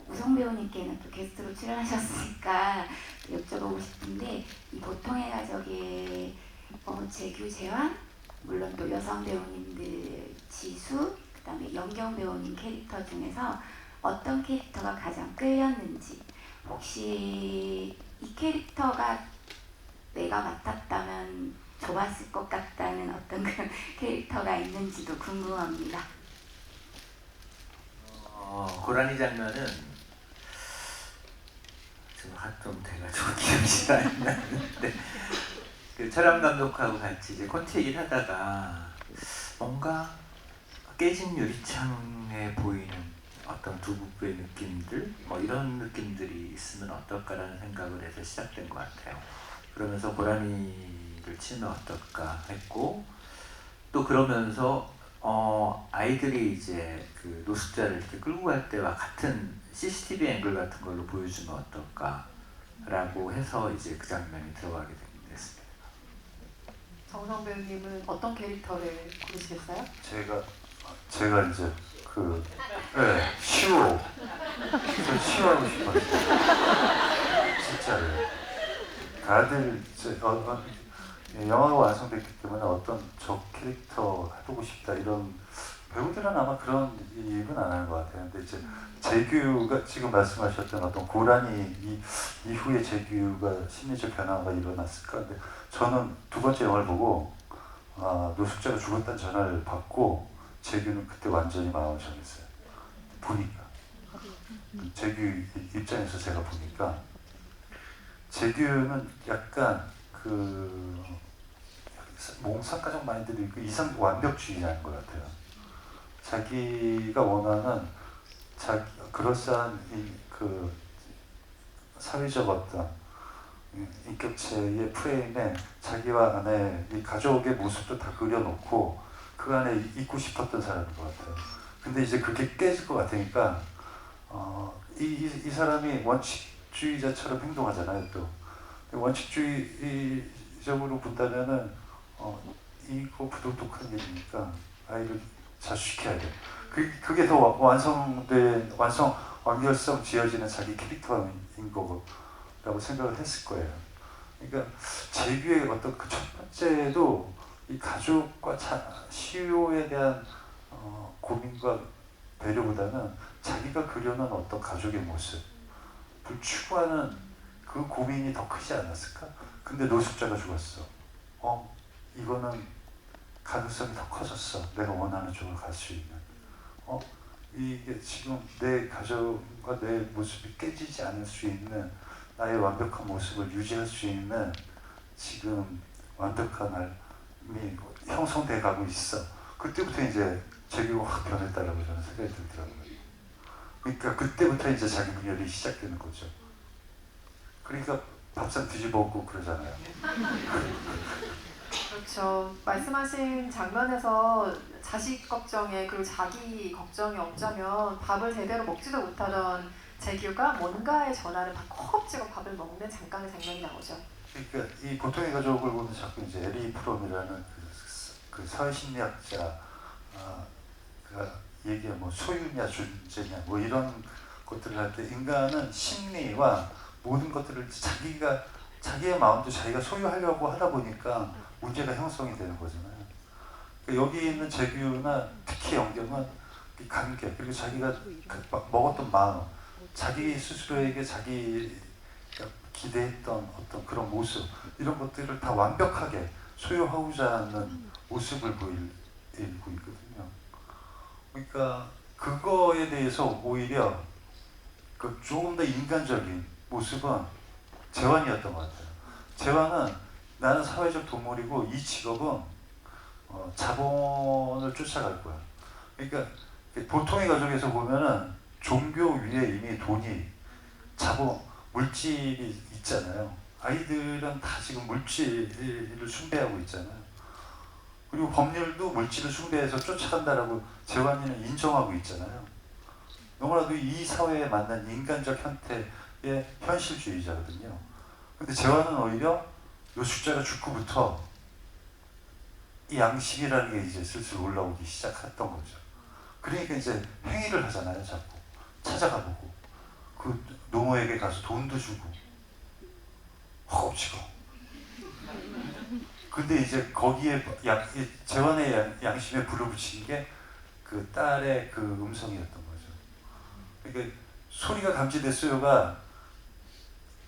우성 배우님께는 또 게스트로 출연하셨으니까 여쭤보고 싶은데, 이 보통의 가족의 재규, 재환, 물론 또 여성 배우님들 지수, 그다음에 연경 배우님 캐릭터 중에서 어떤 캐릭터가 가장 끌렸는지, 혹시 이 캐릭터가 내가 맡았다면 좋았을 것 같다는 어떤 그런 캐릭터가 있는지도 궁금합니다. 고라니 장면은 지금 좀 돼가지고 기억이 잘 안 나는데, 그 철암 감독하고 같이 이제 콘티 얘기를 하다가 뭔가 깨진 유리창에 보이는 어떤 두 부부의 느낌들, 뭐 이런 느낌들이 있으면 어떨까라는 생각을 해서 시작된 것 같아요. 그러면서 고라니를 치면 어떨까 했고, 또 그러면서 아이들이 이제 그 노숙자를 이렇게 끌고 갈 때와 같은 CCTV 앵글 같은 걸로 보여주면 어떨까라고 해서 이제 그 장면이 들어가게 됐습니다. 정우성 배우님은 어떤 캐릭터를 고르시겠어요? 제가 이제 시호 시호하고 싶었어요. 진짜로. 다들 영화가 완성됐기 때문에 어떤 저 캐릭터 해보고 싶다 이런, 배우들은 아마 그런 얘기는 안 하는 것 같아요. 근데 이제 재규가 지금 말씀하셨던 어떤 고라니 이후에 재규가 심리적 변화가 일어났을까. 근데 저는 두 번째 영화를 보고 노숙자가 죽었다는 전화를 받고 재규는 그때 완전히 마음을 정했어요. 보니까 재규 입장에서 제가 보니까 재규는 약간 몽상가족 마인드도 있고 이상 완벽주의자인 것 같아요. 자기가 원하는 그럴싸한 그 사회적 어떤 인격체의 프레임에 자기와 아내 이 가족의 모습도 다 그려놓고 그 안에 있고 싶었던 사람인 것 같아요. 근데 이제 그게 깨질 것 같으니까 이 사람이 원칙주의자처럼 행동하잖아요. 또 원칙주의적으로 본다면은 이거 부도덕한 일이니까 아이를 자수시켜야 돼. 그게 더 완결성 지어지는 자기 캐릭터인 거라고 생각을 했을 거예요. 그러니까 재규의 어떤 그 첫 번째도 이 가족과 시효에 대한 고민과 배려보다는 자기가 그려놓은 어떤 가족의 모습을 추구하는 그 고민이 더 크지 않았을까? 근데 노숙자가 죽었어. 이거는 가능성이 더 커졌어. 내가 원하는 쪽으로 갈 수 있는. 이게 지금 내 가족과 내 모습이 깨지지 않을 수 있는 나의 완벽한 모습을 유지할 수 있는 지금 완벽한 삶이 형성돼 가고 있어. 그때부터 이제 재규가 확 변했다라고 저는 생각이 들더라고요. 그러니까 그때부터 이제 자기 분열이 시작되는 거죠. 그러니까 밥상 뒤집어 엎고 그러잖아요. 그렇죠. 말씀하신 장면에서 자식 걱정에 그리고 자기 걱정이 없자면 밥을 제대로 먹지도 못하던 재규가 뭔가의 전화를 받고 허겁지겁 밥을 먹는 잠깐의 장면이 나오죠. 그러니까 이 보통의 가족을 보면 자꾸 이제 에리 프롬이라는 그 사회심리학자가 얘기해 뭐 소유냐 존재냐 뭐 이런 것들을 할 때 인간은 심리와 모든 것들을 자기의 마음도 자기가 소유하려고 하다 보니까 문제가 형성이 되는 거잖아요. 그러니까 여기 있는 재규나 특히 연경은 이 관계 그리고 자기가 먹었던 마음, 자기 스스로에게 자기가 기대했던 어떤 그런 모습 이런 것들을 다 완벽하게 소유하고자 하는 모습을 보이고 있거든요. 그러니까 그거에 대해서 오히려 그 조금 더 인간적인 모습은 재환이었던 것 같아요. 재환은 나는 사회적 동물이고 이 직업은 자본을 쫓아갈 거야. 그러니까 보통의 가족에서 보면은 종교 위에 이미 돈이 자본, 물질이 있잖아요. 아이들은 다 지금 물질을 숭배하고 있잖아요. 그리고 법률도 물질을 숭배해서 쫓아간다라고 재환이는 인정하고 있잖아요. 너무나도 이 사회에 만난 인간적 형태의 현실주의자거든요. 근데 재환은 오히려 요 숫자가 죽고부터 이 양심이라는 게 이제 슬슬 올라오기 시작했던 거죠. 그러니까 이제 행위를 하잖아요, 자꾸. 찾아가 보고. 그 노모에게 가서 돈도 주고. 허겁지겁. 근데 이제 거기에 재환의 양심에 불을 붙인 게 그 딸의 그 음성이었던 거죠. 그러니까 소리가 감지됐어요가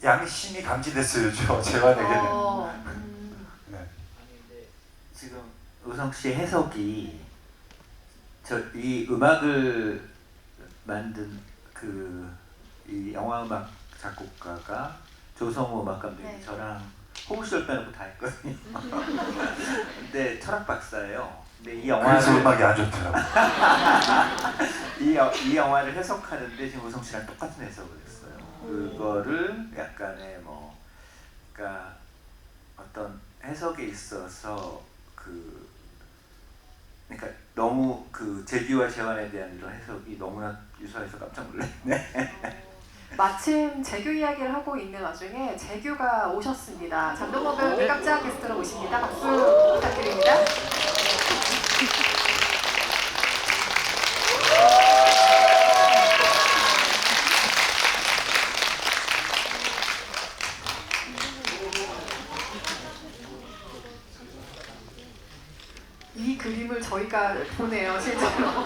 양심이 감지됐어요죠, 재환에게는. 네. 지금 우성 씨 해석이 이 음악을 만든 이 영화 음악 작곡가가 조성우 음악 감독이 네. 저랑 호흡시절 빼놓고 다 했거든요. 근데 철학 박사예요. 근데 이 그래서 영화를 음악이 안 좋더라고요. 이 영화를 해석하는데 지금 우성 씨랑 똑같은 해석을 했어요. 그거를 약간의 그러니까 어떤 해석에 있어서 그러니까 너무 재규와 재환에 대한 이런 해석이 너무나 유사해서 깜짝 놀랐네. 마침 재규 이야기를 하고 있는 와중에 재규가 오셨습니다. 장동건 배우님 깜짝 게스트로 오십니다. 박수 부탁드립니다. 이 그림을 저희가 보네요, 실제로.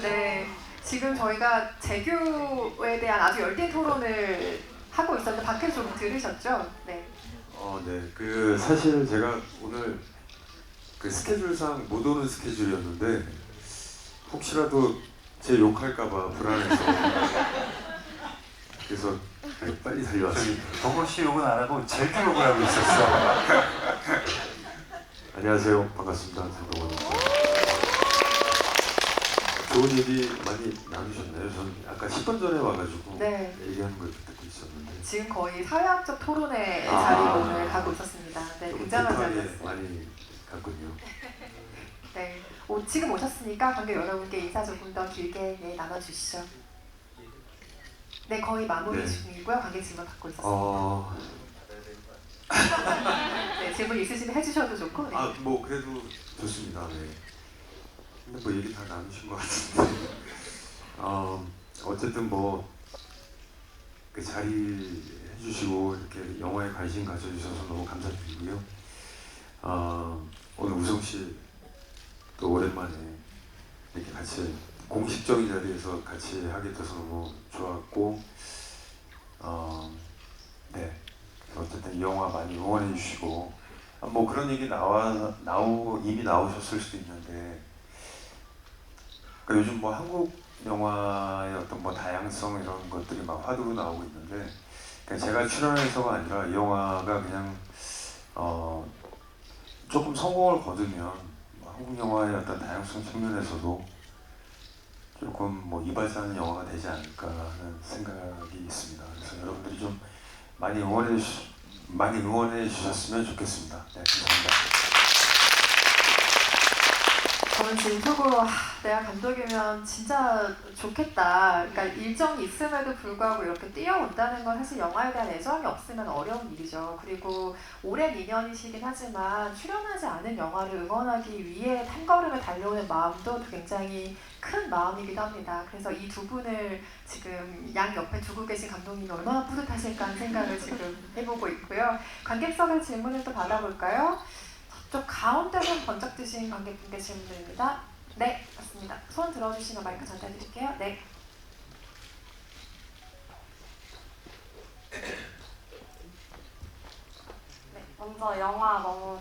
네. 지금 저희가 재규에 대한 아주 열띤 토론을 하고 있었는데 밖에서 좀 들으셨죠? 네. 네. 사실 제가 오늘 스케줄상 못 오는 스케줄이었는데 혹시라도 제 욕할까봐 불안해서 그래서 빨리 달려왔습니다. 도건 씨 욕은 안 하고 재규 욕을 하고 있었어. 안녕하세요. 반갑습니다. 장동건입니다. 좋은 얘기 많이 나누셨나요? 저는 아까 10분 전에 와가지고 네. 얘기하는 걸 듣고 있었는데 지금 거의 사회학적 토론의 아. 자리로 오늘 가고 있었습니다. 네, 조금 굉장한 급하게 자리였어요. 많이 갔군요. 네. 지금 오셨으니까 관객 여러분께 인사 조금 더 길게 나눠주시죠. 네, 거의 마무리 네. 중이고요. 관객 질문 받고 있었습니다. 네, 질문 있으시면 해주셔도 좋고. 네. 그래도 좋습니다. 네. 근데 얘기 다 나누신 것 같은데 어쨌든 그 자리 해주시고 이렇게 영화에 관심 가져주셔서 너무 감사드리고요. 오늘 우성 씨 또 오랜만에 이렇게 같이 공식적인 자리에서 같이 하게 돼서 너무 좋았고, 네. 어쨌든 이 영화 많이 응원해 주시고, 그런 얘기 이미 나오셨을 수도 있는데, 요즘 한국 영화의 어떤 다양성 이런 것들이 막 화두로 나오고 있는데, 제가 출연해서가 아니라 이 영화가 그냥 조금 성공을 거두면 한국 영화의 어떤 다양성 측면에서도 조금 이바지하는 영화가 되지 않을까 하는 생각이 있습니다. 그래서 여러분들이 좀 많이 응원해 주셨으면 좋겠습니다. 네, 감사합니다. 저는 지금 속으로 내가 감독이면 진짜 좋겠다. 그러니까 일정이 있음에도 불구하고 이렇게 뛰어온다는 건 사실 영화에 대한 애정이 없으면 어려운 일이죠. 그리고 오랜 인연이시긴 하지만 출연하지 않은 영화를 응원하기 위해 한 걸음을 달려오는 마음도 굉장히 큰 마음이기도 합니다. 그래서 이 두 분을 지금 양 옆에 두고 계신 감독님이 얼마나 뿌듯하실까 하는 생각을 지금 해보고 있고요. 관객석의 질문을 또 받아볼까요? 저 가운데 손 번쩍 드신 관객분께 질문드립니다. 네, 맞습니다. 손 들어주시면 마이크 전달드릴게요. 네. 네, 먼저 영화 너무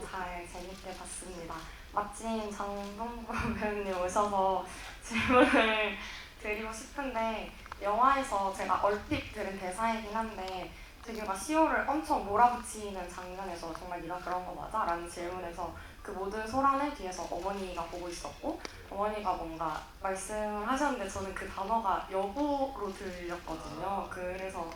재밌게 봤습니다. 마침 장동건 배우님 오셔서 질문을 드리고 싶은데 영화에서 제가 얼핏 들은 대사이긴 한데 재규가 시호를 엄청 몰아붙이는 장면에서 정말 네가 그런 거 맞아? 라는 질문에서 그 모든 소란을 뒤에서 어머니가 보고 있었고 어머니가 뭔가 말씀을 하셨는데 저는 그 단어가 여보로 들렸거든요. 그래서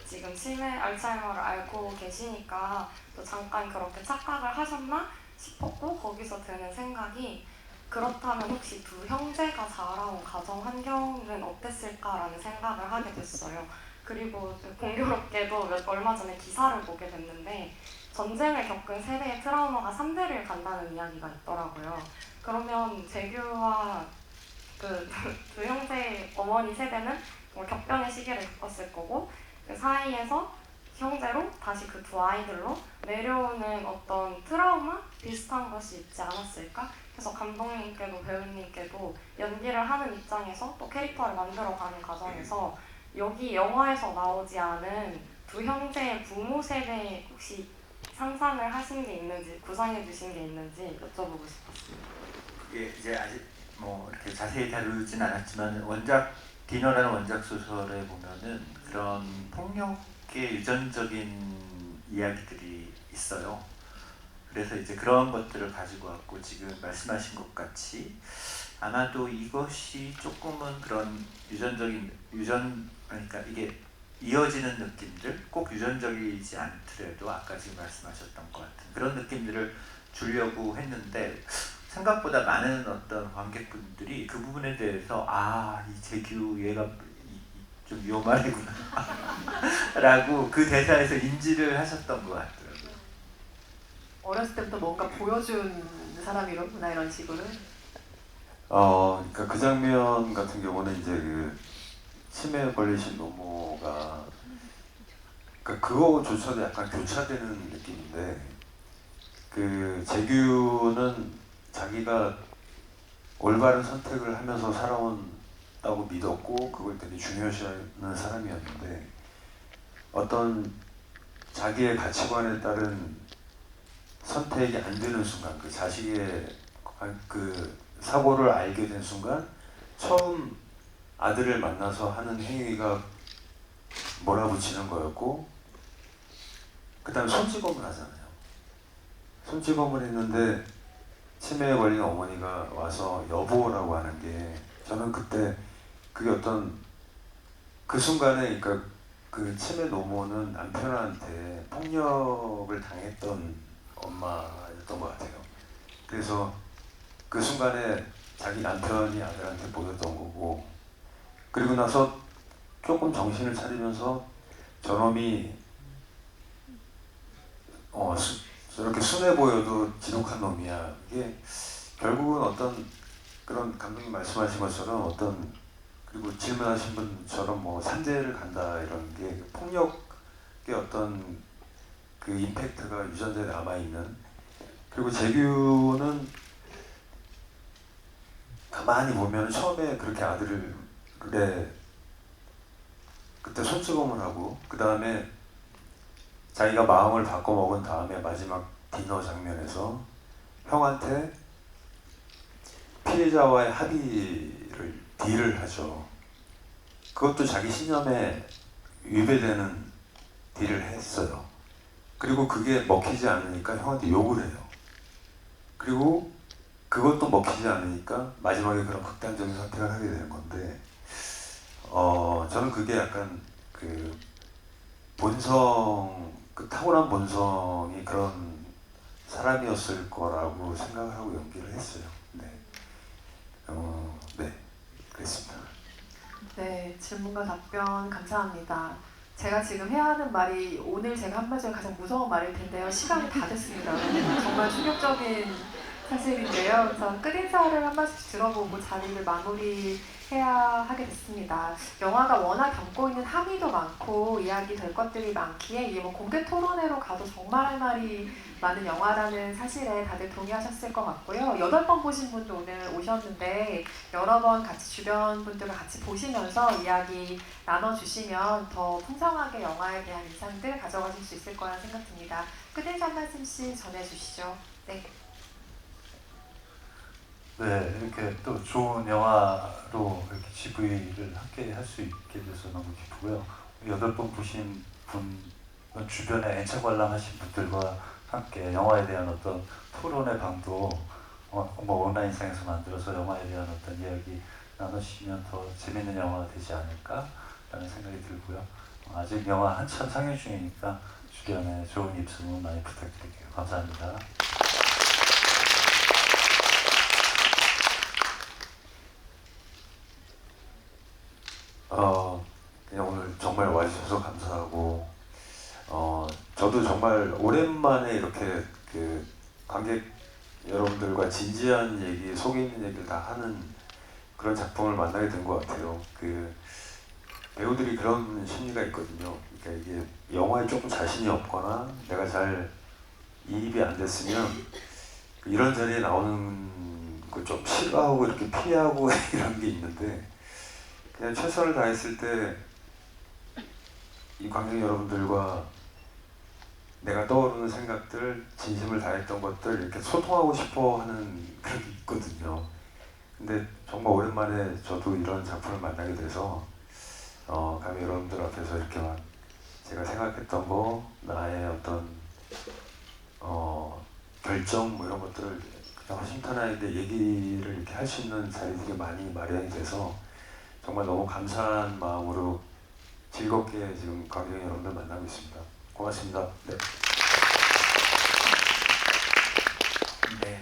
지금 치매, 알츠하이머를 앓고 계시니까 또 잠깐 그렇게 착각을 하셨나 싶었고 거기서 드는 생각이 그렇다면 혹시 두 형제가 자라온 가정 환경은 어땠을까라는 생각을 하게 됐어요. 그리고 공교롭게도 얼마 전에 기사를 보게 됐는데 전쟁을 겪은 세대의 트라우마가 3대를 간다는 이야기가 있더라고요. 그러면 재규와 두 형제의 어머니 세대는 뭐 격변의 시기를 겪었을 거고 그 사이에서 형제로 다시 그 두 아이들로 내려오는 어떤 트라우마 비슷한 것이 있지 않았을까? 그래서 감독님께도 배우님께도 연기를 하는 입장에서 또 캐릭터를 만들어가는 과정에서 여기 영화에서 나오지 않은 두 형제의 부모 세대 혹시 상상을 하신 게 있는지 구상해 주신 게 있는지 여쭤보고 싶었습니다. 그게 이제 아직 뭐 이렇게 자세히 다루진 않았지만 원작 디너라는 원작 소설에 보면은 그런 폭력의 유전적인 이야기들이 있어요. 그래서 이제 그런 것들을 가지고 왔고 지금 말씀하신 것 같이 아마도 이것이 조금은 그런 그러니까 이게 이어지는 느낌들 꼭 유전적이지 않더라도 아까 지금 말씀하셨던 것 같은 그런 느낌들을 주려고 했는데 생각보다 많은 어떤 관객분들이 그 부분에 대해서 이 재규 얘가 좀 위험한 애구나 라고 그 대사에서 인지를 하셨던 것 같더라고요. 어렸을 때부터 뭔가 보여준 사람이로구나 이런 식으로. 그러니까 그 장면 같은 경우는 이제 그 치매에 걸리신 노모가 그러니까 그거조차도 약간 교차되는 느낌인데 그 재규는 자기가 올바른 선택을 하면서 살아온다고 믿었고 그걸 되게 중요시하는 사람이었는데 어떤 자기의 가치관에 따른 선택이 안 되는 순간 그 자식의 그 사고를 알게 된 순간 처음 아들을 만나서 하는 행위가 몰아붙이는 거였고 그 다음에 손찌검을 하잖아요. 손찌검을 했는데 치매에 걸린 어머니가 와서 여보라고 하는 게 저는 그때 그게 어떤 그 순간에 그러니까 그 치매 노모는 남편한테 폭력을 당했던 엄마였던 것 같아요. 그래서 그 순간에 자기 남편이 아들한테 보였던 거고 그리고 나서 조금 정신을 차리면서 저놈이 저렇게 순해 보여도 지독한 놈이야. 이게 결국은 어떤 그런 감독님 말씀하신 것처럼 어떤 그리고 질문하신 분처럼 뭐 산재를 간다 이런 게 폭력의 어떤 그 임팩트가 유전자에 남아 있는 그리고 재규는 가만히 보면 처음에 그렇게 아들을 그때 손찌검을 하고 그 다음에 자기가 마음을 바꿔먹은 다음에 마지막 디너 장면에서 형한테 피해자와의 딜을 하죠. 그것도 자기 신념에 위배되는 딜을 했어요. 그리고 그게 먹히지 않으니까 형한테 욕을 해요. 그리고 그것도 먹히지 않으니까 마지막에 그런 극단적인 선택을 하게 되는 건데 저는 그게 약간 그 그 타고난 본성이 그런 사람이었을 거라고 생각을 하고 연기를 했어요. 네, 네, 그랬습니다. 네, 질문과 답변 감사합니다. 제가 지금 해야 하는 말이 오늘 제가 한 말 중에 가장 무서운 말일 텐데요. 시간이 다 됐습니다. 정말 충격적인 사실인데요. 그래서 끝인사를 한 말씩 들어보고 자리를 마무리해야 하게 됐습니다. 영화가 워낙 담고 있는 함의도 많고 이야기 될 것들이 많기에 이게 뭐 공개 토론회로 가도 정말 할 말이 많은 영화라는 사실에 다들 동의하셨을 것 같고요. 8번 보신 분도 오늘 오셨는데 여러 번 같이 주변 분들과 같이 보시면서 이야기 나눠주시면 더 풍성하게 영화에 대한 인상들 가져가실 수 있을 거라 생각됩니다. 끝인사 한 말씀씩 전해주시죠. 네. 네, 이렇게 또 좋은 영화로 이렇게 GV를 함께 할 수 있게 돼서 너무 기쁘고요. 8번 보신 분, 주변에 애착 관람하신 분들과 함께 영화에 대한 어떤 토론의 방도 뭐 온라인상에서 만들어서 영화에 대한 어떤 이야기 나누시면 더 재밌는 영화가 되지 않을까라는 생각이 들고요. 아직 영화 한참 상영 중이니까 주변에 좋은 입소문 많이 부탁드릴게요. 감사합니다. 그냥 오늘 정말 와주셔서 감사하고 저도 정말 오랜만에 이렇게 그 관객 여러분들과 진지한 얘기, 속 있는 얘기를 다 하는 그런 작품을 만나게 된 것 같아요. 그 배우들이 그런 심리가 있거든요. 그러니까 이게 영화에 조금 자신이 없거나 내가 잘 이입이 안 됐으면 이런 자리에 나오는 거 좀 싫어하고 이렇게 피하고 이런 게 있는데 그냥 최선을 다했을 때 이 관객 여러분들과 내가 떠오르는 생각들, 진심을 다했던 것들 이렇게 소통하고 싶어 하는 그런 게 있거든요. 근데 정말 오랜만에 저도 이런 작품을 만나게 돼서 감히 여러분들 앞에서 이렇게 막 제가 생각했던 거, 나의 어떤 결정 뭐 이런 것들을 그냥 허심탄회하게 얘기를 이렇게 할 수 있는 자리들이 많이 마련이 돼서 정말 너무 감사한 마음으로 즐겁게 지금 관객 여러분들 만나고 있습니다. 고맙습니다. 네. 네.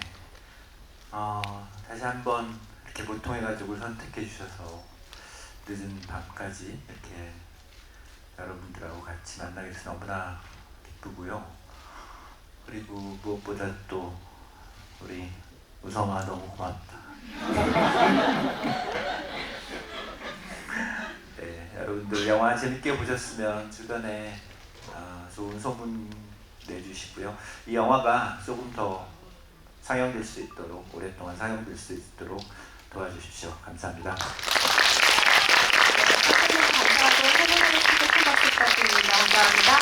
다시 한번 이렇게 보통의 가족을 선택해 주셔서 늦은 밤까지 이렇게 여러분들하고 같이 만나게 돼서 너무나 기쁘고요. 그리고 무엇보다 또 우리 우성아 너무 고맙다. 네, 여러분들 영화 재밌게 보셨으면 주변에 좋은 소문 내주시고요. 이 영화가 조금 더 상영될 수 있도록, 오랫동안 상영될 수 있도록 도와주십시오. 감사합니다. 감사하고 소문을 크게 큰 박수 부탁드립니다. 감사합니다.